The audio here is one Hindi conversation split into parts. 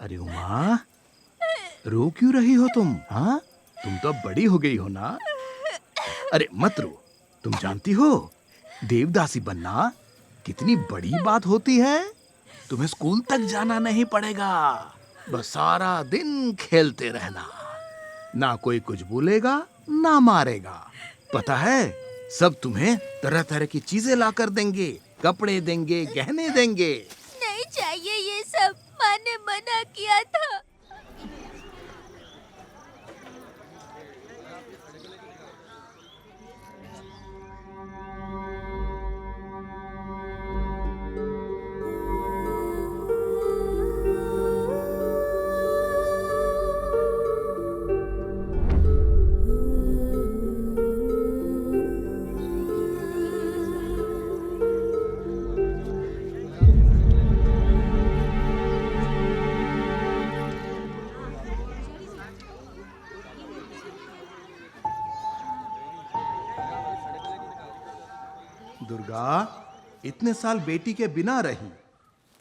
अरे उमा, रो क्यों रही हो तुम? हाँ, तुम तो अब बड़ी हो गई हो ना। अरे मत रो। तुम जानती हो देवदासी बनना कितनी बड़ी बात होती है। तुम्हें स्कूल तक जाना नहीं पड़ेगा, बस सारा दिन खेलते रहना। ना कोई कुछ बोलेगा ना मारेगा। पता है, सब तुम्हें तरह तरह की चीजें ला कर देंगे, कपड़े देंगे, गहने देंगे। नहीं चाहिए ये सब, माँ ने मना किया था। दुर्गा इतने साल बेटी के बिना रही,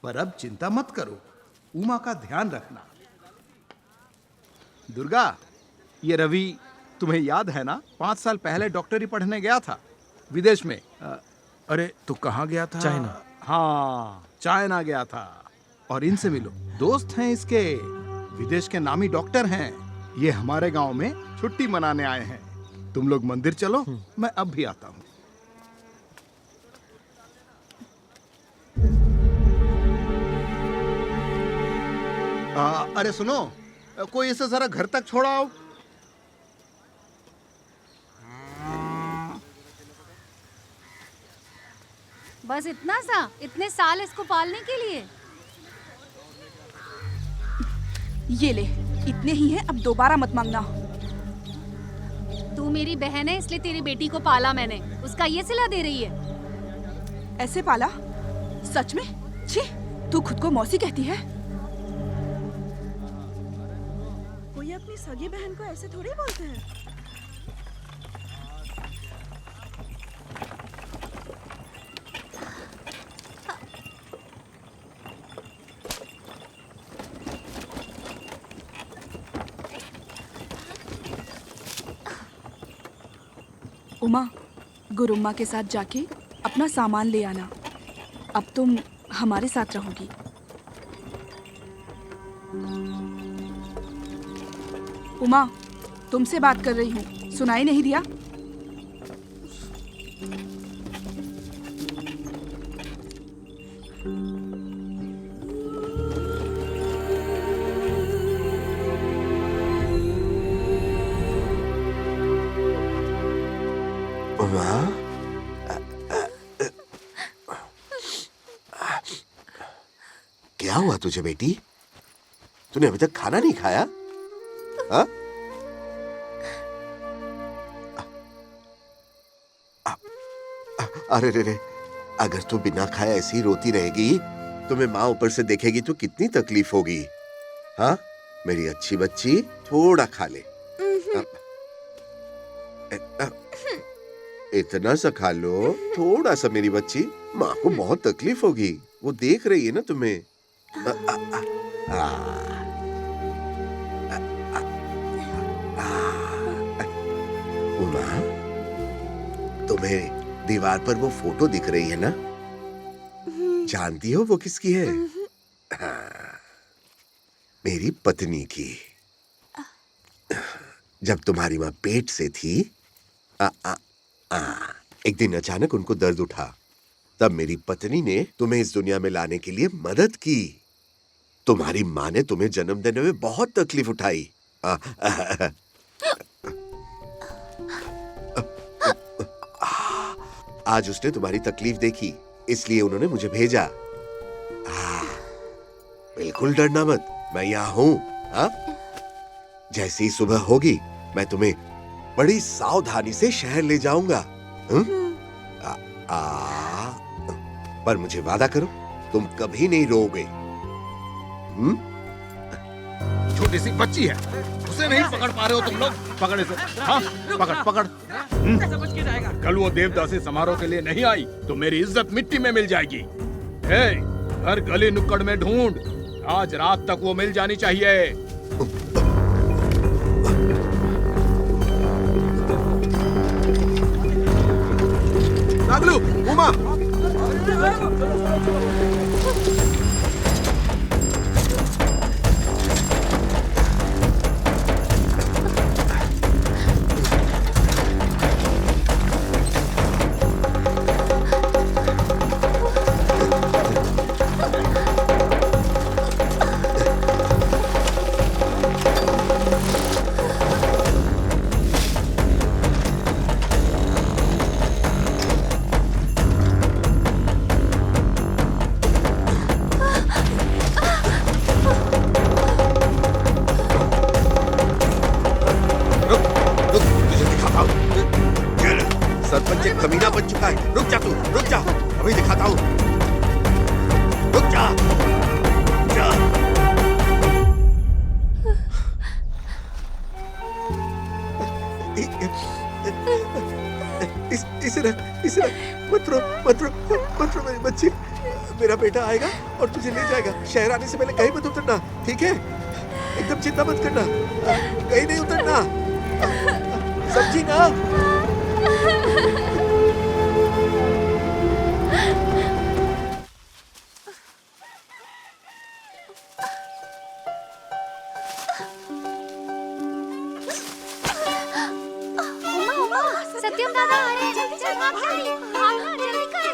पर अब चिंता मत करो, उमा का ध्यान रखना। दुर्गा, ये रवि तुम्हें याद है ना, 5 साल पहले डॉक्टरी पढ़ने गया था विदेश में। अरे तू कहाँ गया था? चाइना। हाँ, चाइना गया था। और इनसे मिलो, दोस्त हैं इसके, विदेश के नामी डॉक्टर हैं। ये हमारे गांव में छुट्टी मनाने आए हैं। तुम लोग मंदिर चलो, मैं अब भी आता हूँ। अरे सुनो, कोई इसे जरा घर तक छोड़ाओ। बस इतना सा, इतने साल इसको पालने के लिए? ये ले, इतने ही हैं, अब दोबारा मत मांगना। तू मेरी बहन है इसलिए तेरी बेटी को पाला मैंने, उसका ये सिला दे रही है। ऐसे पाला? सच में? छी, तू खुद को मौसी कहती है? कोई अपनी सगी बहन को ऐसे थोड़ी बोलते हैं। उमा, गुरुम्मा के साथ जाके अपना सामान ले आना। अब तुम हमारे साथ रहोगी। उमा, तुमसे बात कर रही हूँ, सुनाई नहीं दिया? उमा, क्या हुआ तुझे बेटी? तूने अभी तक खाना नहीं खाया? हाँ? अरे रे रे, अगर तू बिना खाए ऐसी ही रोती रहेगी, तुम्हें माँ ऊपर से देखेगी तो कितनी तकलीफ होगी। हाँ, मेरी अच्छी बच्ची, थोड़ा खा ले। इतना सा खा लो, थोड़ा सा मेरी बच्ची, माँ को बहुत तकलीफ होगी, वो देख रही है ना तुम्हें। उमा, तुम्हें दीवार पर वो फोटो दिख रही है ना? जानती हो वो किसकी है? हाँ, मेरी पत्नी की। जब तुम्हारी माँ पेट से थी, एक दिन अचानक उनको दर्द उठा, तब मेरी पत्नी ने तुम्हें इस दुनिया में लाने के लिए मदद की। तुम्हारी माँ ने तुम्हें जन्म देने में बहुत तकलीफ उठाई। आज उसने तुम्हारी तकलीफ देखी, इसलिए उन्होंने मुझे भेजा। बिल्कुल डरना मत, मैं यहाँ हूँ। जैसे ही सुबह होगी, मैं तुम्हें बड़ी सावधानी से शहर ले जाऊंगा। पर मुझे वादा करो, तुम कभी नहीं रोओगे। छोटी सी बच्ची है, उसे नहीं पकड़ पा रहे हो तुम लोग? पकड़ इसे। हाँ, पकड़ पकड़। कल वो देवदासी समारोह के लिए नहीं आई तो मेरी इज्जत मिट्टी में मिल जाएगी। हे, हर गली नुक्कड़ में ढूंढ, आज रात तक वो मिल जानी चाहिए। नागलू, उमा, सरपंच एक कमीना बन चुका है। रुक जा तू, रुक जा, अभी दिखाता हूँ। रुक जा, जा। इसे मत रो, मत रो, मत रो मेरी बच्ची। मेरा बेटा आएगा और तुझे ले जाएगा। शहर आने से पहले कहीं मत उतरना, ठीक है? एकदम चिंता मत करना, कहीं नहीं उतरना, समझी ना? सत्यम दादा आ रहे हैं, जल्दी चल, भाग जल्दी, भागना, जल्दी कर।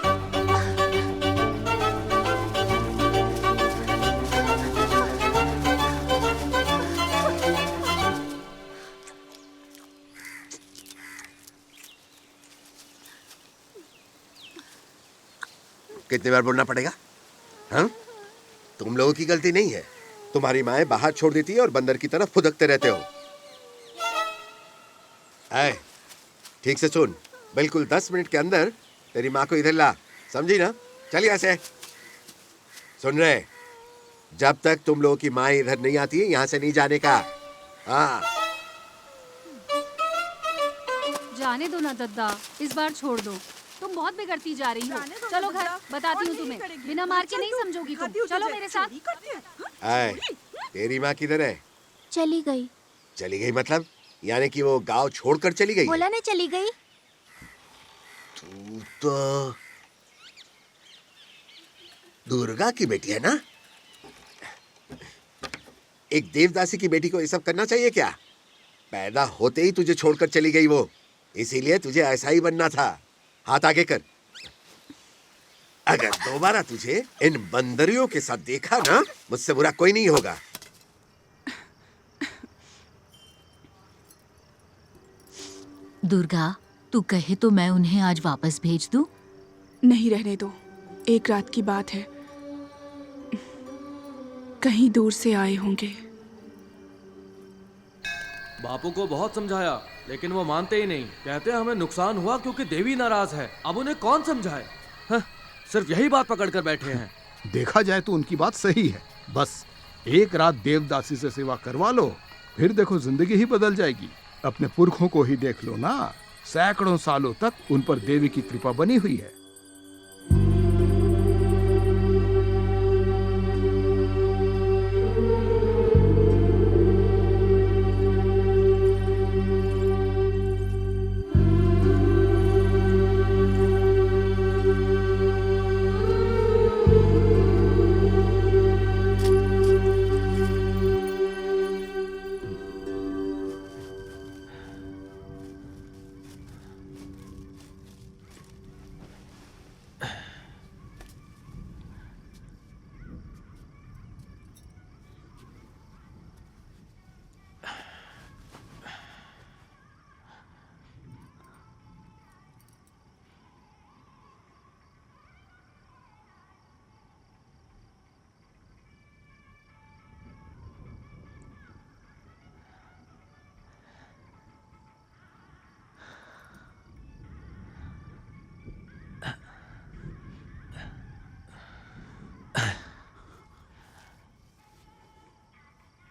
कितनी बार बोलना पड़ेगा? हाँ? तुम लोगों की गलती नहीं है। तुम्हारी माँ बाहर छोड़ देती है और बंदर की तरह फुदकते रहते हो। ऐ, ठीक से सुन, बिल्कुल 10 मिनट के अंदर तेरी माँ को इधर ला, समझी ना? चलिए ऐसे। सुन रहे? जब तक तुम लोगों की माँ इधर नहीं आती है, यहाँ से नहीं जाने का। हाँ। जाने दो ना दद्दा, इस बार छोड़ दो। तुम बहुत बिगड़ती जा रही हो। चलो घर, बताती हूँ तुम्हें। बिना मार के नहीं समझोगी तुम। चलो मेरे साथ। ऐ, तेरी माँ किधर है? चली गई। चली गई मतलब? यानी कि वो गांव छोड़कर चली गई? बोला ना चली गई। तू तो दुर्गा की बेटी है ना? एक देवदासी की बेटी को ये सब करना चाहिए क्या? पैदा होते ही तुझे छोड़कर चली गई वो, इसीलिए तुझे ऐसा ही बनना था। हाथ आगे कर। अगर दोबारा तुझे इन बंदरियों के साथ देखा ना, मुझसे बुरा कोई नहीं होगा। दुर्गा, तू कहे तो मैं उन्हें आज वापस भेज दूं? नहीं, रहने दो। एक रात की बात है, कहीं दूर से आए होंगे। बापू को बहुत समझाया लेकिन वो मानते ही नहीं। कहते हैं हमें नुकसान हुआ क्योंकि देवी नाराज है। अब उन्हें कौन समझाए? हाँ, सिर्फ यही बात पकड़ कर बैठे हैं। देखा जाए तो उनकी बात सही है। बस एक रात देवदासी से सेवा करवा लो, फिर देखो जिंदगी ही बदल जाएगी। अपने पुरखों को ही देख लो ना, सैकड़ों सालों तक उन पर देवी की कृपा बनी हुई है।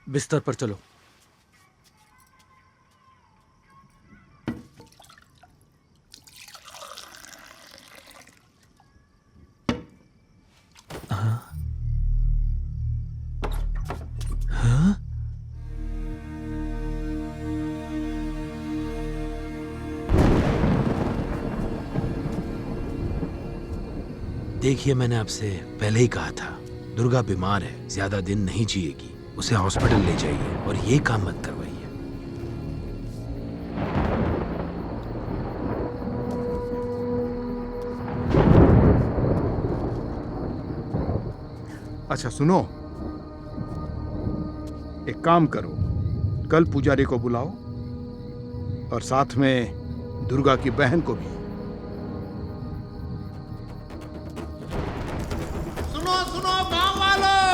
बिस्तर पर चलो। देखिए, मैंने आपसे पहले ही कहा था, दुर्गा बीमार है, ज्यादा दिन नहीं जिएगी। उसे हॉस्पिटल ले जाइए और ये काम मत करवाइए। अच्छा सुनो, एक काम करो, कल पुजारी को बुलाओ और साथ में दुर्गा की बहन को भी। सुनो सुनो गांव वालों,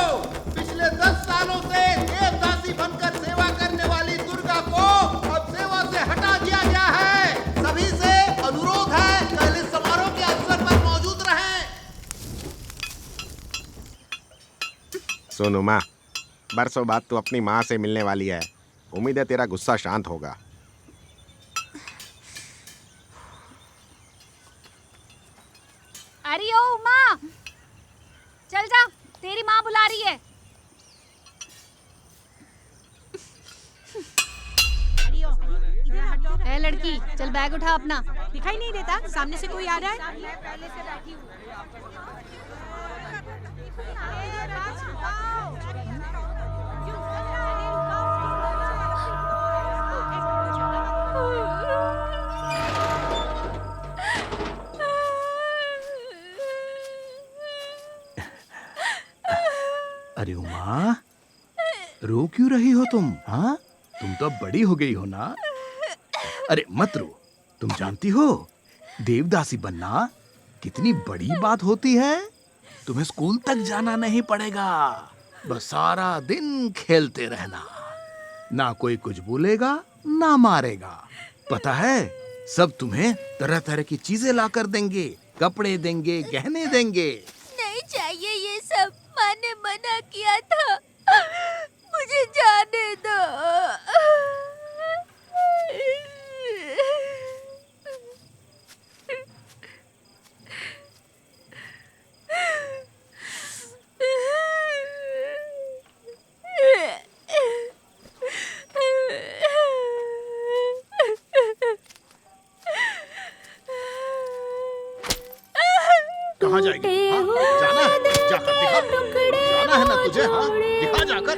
पिछले 10 सालों से देवदासी बनकर सेवा करने वाली दुर्गा को अब सेवा से हटा दिया गया है। सभी से अनुरोध है कल इस समारोह के अवसर पर मौजूद रहें। सुन उमा, बरसों बाद तू अपनी माँ से मिलने वाली है। उम्मीद है तेरा गुस्सा शांत होगा। अरे ओ माँ, चल जा, तेरी माँ बुला रही है। ए लड़की, चल बैग उठा अपना। दिखाई नहीं देता सामने से कोई आ रहा है? अरे उमा, रो क्यों रही हो तुम? हाँ, तुम तो अब बड़ी हो गई हो ना। अरे मत रो, तुम जानती हो देवदासी बनना कितनी बड़ी बात होती है। तुम्हें स्कूल तक जाना नहीं पड़ेगा, बस सारा दिन खेलते रहना, ना कोई कुछ बोलेगा ना मारेगा। पता है, सब तुम्हें तरह तरह की चीजें ला कर देंगे, कपड़े देंगे, गहने देंगे। नहीं चाहिए ये सब, माँ ने मना किया था, मुझे जाने दो। कहाँ जाएगी? हाँ? जाना है? जाकर दिखा। जाना है ना तुझे? हाँ? दिखा जाकर।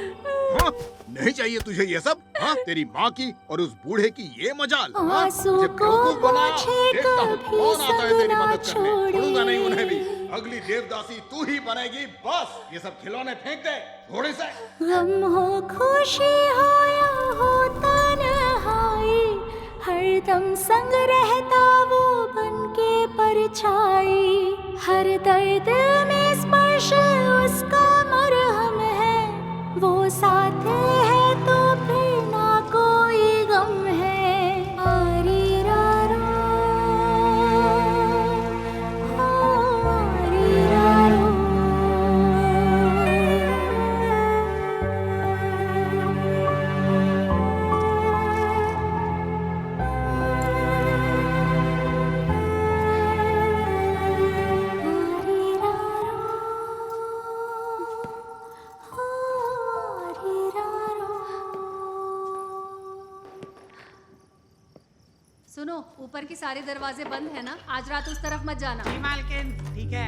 हाँ? नहीं चाहिए तुझे ये सब? हाँ? तेरी माँ की और उस बूढ़े की ये मजाल। हाँ? मुझे बेवकूफ बना। देखता हूँ कौन आता है तेरी मदद करने। छोड़ूंगा नहीं उन्हें भी। अगली देवदासी तू ही बनेगी। बस ये सब खिलौने फेंक दे थोड़े से। गम हो खुशी हो या हो तन्हाई, हरदम संग रहता वो बनके परछाई। हर दर्द में स्पर्श उसका मरहम है, वो साथ है तो फिर ना कोई गम है। आरी रारो, आरी रारो। सुनो, ऊपर के सारे दरवाजे बंद है ना, आज रात उस तरफ मत जाना। मालकिन, ठीक है।